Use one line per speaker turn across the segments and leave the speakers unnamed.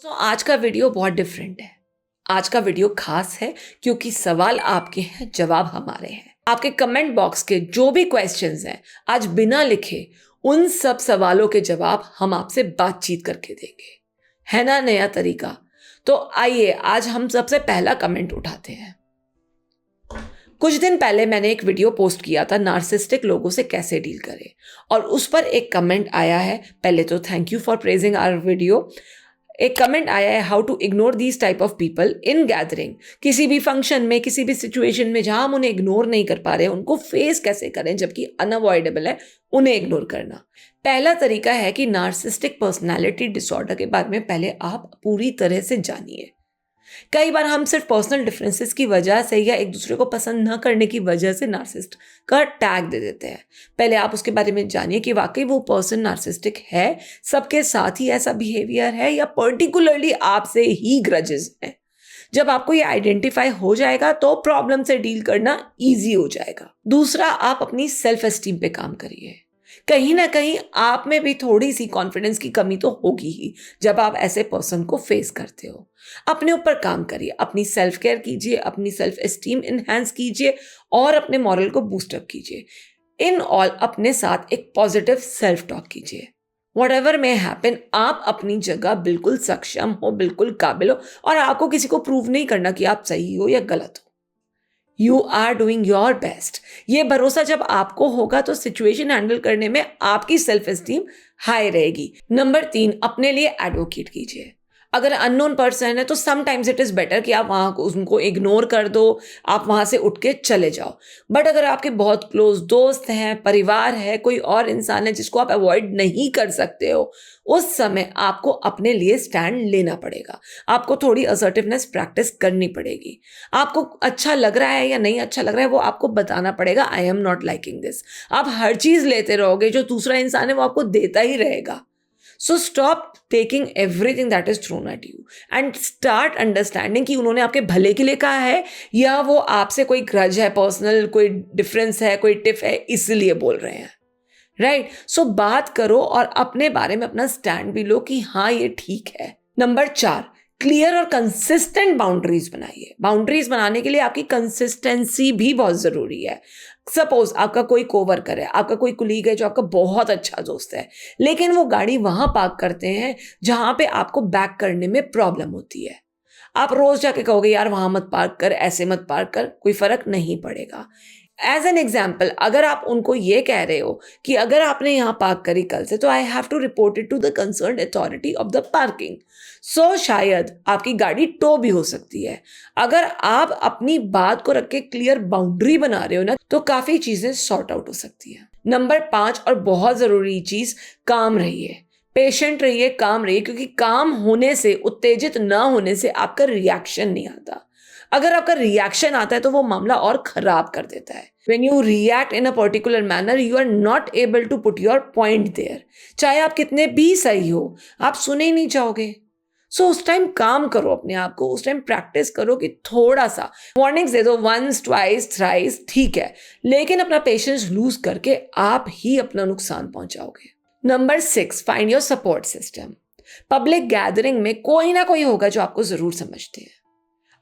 आज का वीडियो बहुत डिफरेंट है। आज का वीडियो खास है क्योंकि सवाल आपके हैं, जवाब हमारे हैं। आपके कमेंट बॉक्स के जो भी क्वेश्चंस हैं, आज बिना लिखे उन सब सवालों के जवाब हम आपसे बातचीत करके देंगे। है ना नया तरीका? तो आइए आज हम सबसे पहला कमेंट उठाते हैं। कुछ दिन पहले मैंने एक वीडियो पोस्ट किया था, नार्सिस्टिक लोगों से कैसे डील करें, और उस पर एक कमेंट आया है। पहले तो thank you for praising our video. एक कमेंट आया है, how to ignore these type of people in gathering. किसी भी फंक्शन में, किसी भी सिचुएशन में जहां हम उन्हें इग्नोर नहीं कर पा रहे, उनको फेस कैसे करें जबकि अनअवॉइडेबल है उन्हें इग्नोर करना। पहला तरीका है कि नार्सिस्टिक पर्सनालिटी डिसऑर्डर के बारे में पहले आप पूरी तरह से जानिए। कई बार हम सिर्फ पर्सनल डिफरेंसेस की वजह से या एक दूसरे को पसंद न करने की वजह से नार्सिस्ट का टैग दे देते हैं। पहले आप उसके बारे में जानिए कि वाकई वो पर्सन नार्सिस्टिक है, सबके साथ ही ऐसा बिहेवियर है, या पर्टिकुलरली आपसे ही ग्रजेस है। जब आपको ये आइडेंटिफाई हो जाएगा तो प्रॉब्लम से डील करना ईजी हो जाएगा। दूसरा, आप अपनी सेल्फ एस्टीम पे काम करिए। कहीं ना कहीं आप में भी थोड़ी सी कॉन्फिडेंस की कमी तो होगी ही जब आप ऐसे पर्सन को फेस करते हो। अपने ऊपर काम करिए, अपनी सेल्फ केयर कीजिए, अपनी सेल्फ एस्टीम इनहैंस कीजिए और अपने मॉरल को बूस्टअप कीजिए। इन ऑल अपने साथ एक पॉजिटिव सेल्फ टॉक कीजिए। व्हाटएवर मे हैपन, आप अपनी जगह बिल्कुल सक्षम हो, बिल्कुल काबिल हो, और आपको किसी को प्रूव नहीं करना कि आप सही हो या गलत हो। You are doing your best. ये भरोसा जब आपको होगा तो सिचुएशन हैंडल करने में आपकी सेल्फ एस्टीम हाई रहेगी। नंबर 3, अपने लिए एडवोकेट कीजिए। अगर अननोन पर्सन है तो समटाइम्स इट इज बेटर कि आप वहां उनको इग्नोर कर दो, आप वहां से उठ के चले जाओ। बट अगर आपके बहुत क्लोज दोस्त हैं, परिवार है, कोई और इंसान है जिसको आप अवॉइड नहीं कर सकते हो, उस समय आपको अपने लिए स्टैंड लेना पड़ेगा। आपको थोड़ी असर्टिवनेस प्रैक्टिस करनी पड़ेगी। आपको अच्छा लग रहा है या नहीं अच्छा लग रहा है वो आपको बताना पड़ेगा, I am not liking this. आप हर चीज लेते रहोगे, जो दूसरा इंसान है वो आपको देता ही रहेगा। So stop taking everything that is thrown at you and start understanding कि उन्होंने आपके भले के लिए कहा है या वो आपसे कोई ग्रज है, पर्सनल कोई डिफरेंस है, कोई टिफ है, इसलिए बोल रहे हैं। राइट? सो बात करो और अपने बारे में अपना स्टैंड भी लो कि हाँ ये ठीक है। नंबर 4, क्लियर और कंसिस्टेंट बाउंड्रीज बनाइए। बाउंड्रीज बनाने के लिए आपकी कंसिस्टेंसी भी बहुत जरूरी है। सपोज आपका कोई कोवर्कर है, आपका कोई कुलीग है जो आपका बहुत अच्छा दोस्त है, लेकिन वो गाड़ी वहां पार्क करते हैं जहां पे आपको बैक करने में प्रॉब्लम होती है। आप रोज जाके कहोगे यार वहां मत पार्क कर, ऐसे मत पार्क कर, कोई फर्क नहीं पड़ेगा। एज एन एग्जाम्पल, अगर आप उनको ये कह रहे हो कि अगर आपने यहाँ पार्क करी कल से तो I have to report it to the concern authority of the parking. So शायद आपकी गाड़ी टो भी हो सकती है। अगर आप अपनी बात को रख के क्लियर बाउंड्री बना रहे हो ना, तो काफी चीजें सॉर्ट आउट हो सकती है। नंबर 5 और बहुत जरूरी चीज, काम रहिए, पेशेंट रहिए, काम रहिए, क्योंकि काम होने से, उत्तेजित ना होने से आपका रिएक्शन नहीं आता। अगर आपका रिएक्शन आता है तो वो मामला और खराब कर देता है। When you react in a particular manner, you are not able to put your point there. चाहे आप कितने भी सही हो, आप सुने ही नहीं चाहोगे। सो उस टाइम काम करो अपने आप को, उस टाइम प्रैक्टिस करो कि थोड़ा सा वार्निंग्स दे दो, once, twice, thrice, ठीक है, लेकिन अपना पेशेंस लूज करके आप ही अपना नुकसान पहुंचाओगे। Number 6, find your support system. Public gathering में कोई ना कोई होगा जो आपको जरूर समझते हैं।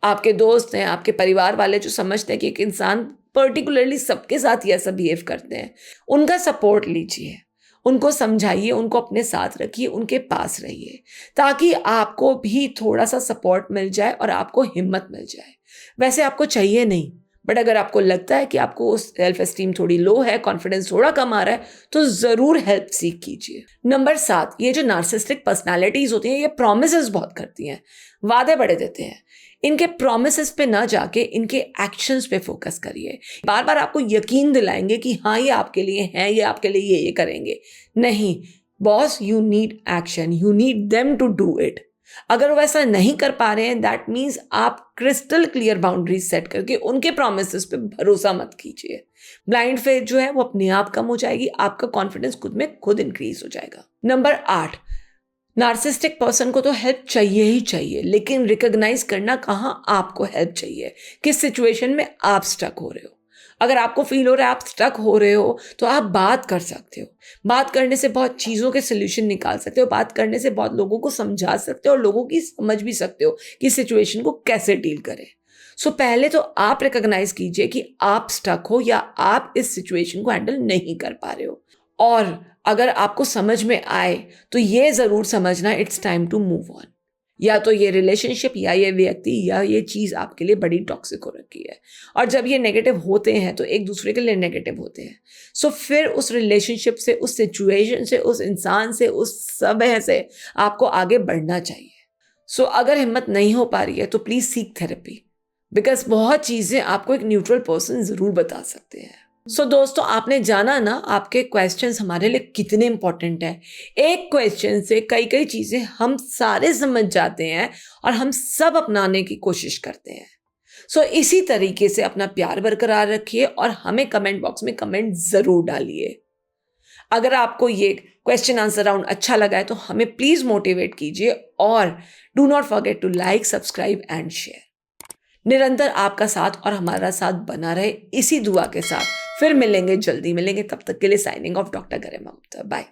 आपके दोस्त हैं, आपके परिवार वाले जो समझते हैं कि एक इंसान पर्टिकुलरली सबके साथ ही ऐसा बिहेव करते हैं, उनका सपोर्ट लीजिए, उनको समझाइए, उनको अपने साथ रखिए, उनके पास रहिए, ताकि आपको भी थोड़ा सा सपोर्ट मिल जाए और आपको हिम्मत मिल जाए। वैसे आपको चाहिए नहीं, बट अगर आपको लगता है कि आपको सेल्फ एस्टीम थोड़ी लो है, कॉन्फिडेंस थोड़ा कम आ रहा है, तो जरूर हेल्प सीख कीजिए। नंबर 7, ये जो नार्सिस्टिक पर्सनालिटीज होती हैं ये प्रोमिसेस बहुत करती हैं, वादे बड़े देते हैं। इनके प्रोमिसेस पे ना जाके इनके एक्शंस पे फोकस करिए। बार बार आपको यकीन दिलाएंगे कि हाँ ये आपके लिए हैं, ये आपके लिए ये करेंगे। नहीं boss, you need action, you need them to do it. अगर वो ऐसा नहीं कर पा रहे हैं, दैट मीन्स आप क्रिस्टल क्लियर बाउंड्रीज सेट करके उनके प्रोमिसेस पे भरोसा मत कीजिए। ब्लाइंड फेथ जो है वो अपने आप कम हो जाएगी, आपका कॉन्फिडेंस खुद में खुद इंक्रीज हो जाएगा। नंबर 8, नार्सिस्टिक पर्सन को तो हेल्प चाहिए ही चाहिए, लेकिन रिकॉग्नाइज करना कहाँ आपको हेल्प चाहिए, किस सिचुएशन में आप स्टक हो रहे हो। अगर आपको फील हो रहा है आप स्टक हो रहे हो तो आप बात कर सकते हो। बात करने से बहुत चीज़ों के सोल्यूशन निकाल सकते हो, बात करने से बहुत लोगों को समझा सकते हो और लोगों की समझ भी सकते हो कि सिचुएशन को कैसे डील करें। सो पहले तो आप रिकॉग्नाइज कीजिए कि आप स्टक हो या आप इस सिचुएशन को हैंडल नहीं कर पा रहे हो। और अगर आपको समझ में आए तो ये ज़रूर समझना it's time to move on. या तो ये रिलेशनशिप या ये व्यक्ति या ये चीज़ आपके लिए बड़ी टॉक्सिक हो रखी है, और जब ये नेगेटिव होते हैं तो एक दूसरे के लिए नेगेटिव होते हैं। सो फिर उस रिलेशनशिप से, उस सिचुएशन से, उस इंसान से, उस समय से आपको आगे बढ़ना चाहिए। सो अगर हिम्मत नहीं हो पा रही है तो प्लीज़ सीक थेरेपी, बिकॉज बहुत चीज़ें आपको एक न्यूट्रल पर्सन ज़रूर बता सकते हैं। सो दोस्तों, आपने जाना ना आपके क्वेश्चंस हमारे लिए कितने इंपॉर्टेंट हैं। एक क्वेश्चन से कई कई चीज़ें हम सारे समझ जाते हैं और हम सब अपनाने की कोशिश करते हैं। सो इसी तरीके से अपना प्यार बरकरार रखिए और हमें कमेंट बॉक्स में कमेंट ज़रूर डालिए। अगर आपको ये क्वेश्चन आंसर राउंड अच्छा लगा है तो हमें प्लीज़ मोटिवेट कीजिए और do not forget to like, subscribe and share. निरंतर आपका साथ और हमारा साथ बना रहे, इसी दुआ के साथ फिर मिलेंगे, जल्दी मिलेंगे। तब तक के लिए साइनिंग ऑफ, डॉक्टर गरिमा गुप्ता। बाय।